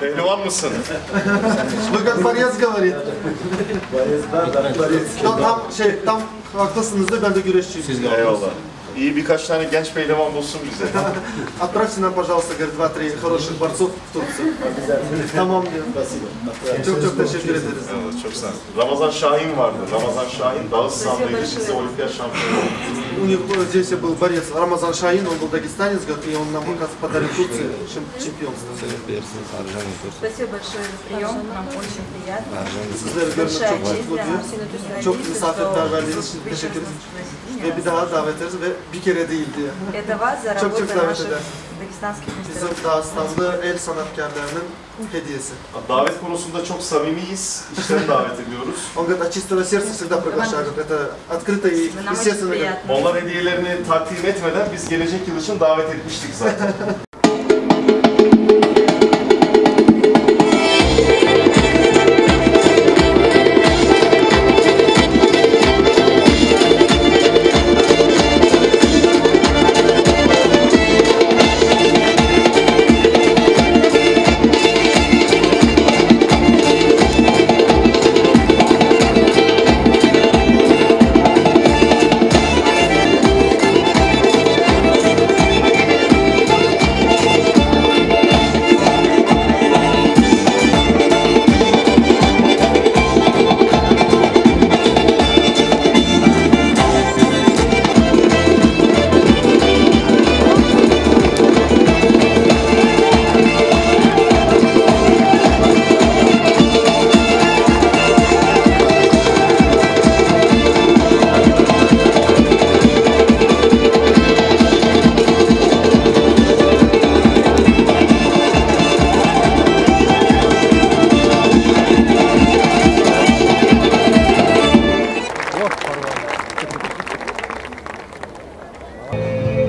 Pehlivan mısın? Ну как борец говорит. Tam haklısınız da ben de güreşçiyim. Eyvallah. İyi birkaç tane genç pehlivan bulsun bize. Отправьте нам, пожалуйста, говорит, 2-3 хороших борцов в Турцию. Tamam diyor. Çok teşekkür ederiz. Evet, çok sağ olun. Ramazan Şahin vardı. Ramazan Şahin Dağıstan'daydı. Bize olimpiyat şampiyonu oldu. У них здесь был борец Рамазан Шаин, он был дагестанец, и он нам подарил Турции чемпионство. Спасибо большое за прием, нам очень приятно. Sizleri görmek çok mutlu diyor. Çok misafirperverliğiniz için teşekkür ederiz. Ve bir daha davet ederiz ve bir kere değil diyor. Это вас за Çok работу davet наших eder. дагестанских Bizim мастеров. Dağıstanlı el sanatkarlarının hediyesi. Davet konusunda çok samimiyiz. İşten davet ediyoruz. Он говорит, от чистого сердца всегда приглашают. Это открыто и Нам очень естественно. приятно. Onlar hediyelerini takdim etmeden biz gelecek yıl için davet etmiştik zaten.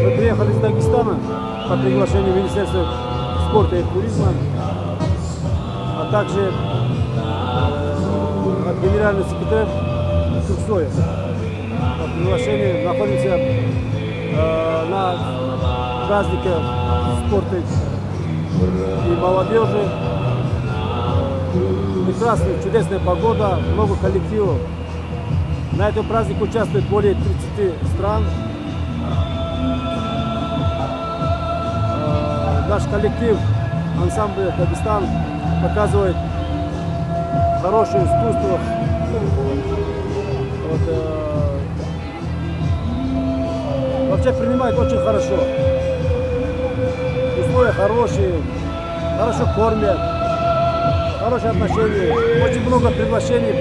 Мы приехали из Дагестана по приглашению Министерства спорта и туризма, а также от генерального секретаря Турцоя. По приглашению находимся на празднике спорта и молодежи. Прекрасная, чудесная погода, много коллективов. На этом празднике участвует более 30 стран. Наш коллектив, ансамбль Дагестан, показывает хорошее искусство. Вообще принимает очень хорошо. Условия хорошие, хорошо кормят, хорошие отношения. Очень много приглашений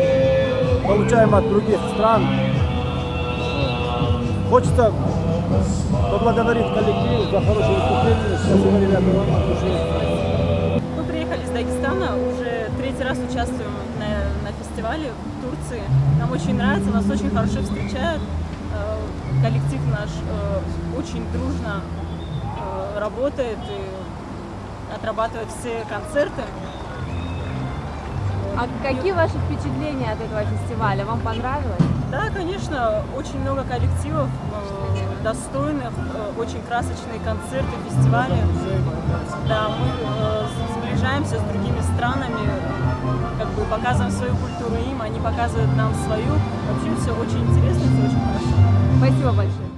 получаем от других стран. Хочется поблагодарить коллектив за хорошее выступление. Спасибо, ребята, вам от души. Мы приехали из Дагестана, уже третий раз участвуем на фестивале в Турции. Нам очень нравится, нас очень хорошо встречают. Коллектив наш очень дружно работает и отрабатывает все концерты. А какие ваши впечатления от этого фестиваля? Вам понравилось? Да, конечно, очень много коллективов достойных, очень красочные концерты, фестивали. Да, мы сближаемся с другими странами, как бы показываем свою культуру им, они показывают нам свою. Вообще все очень интересно, все очень хорошо. Спасибо большое.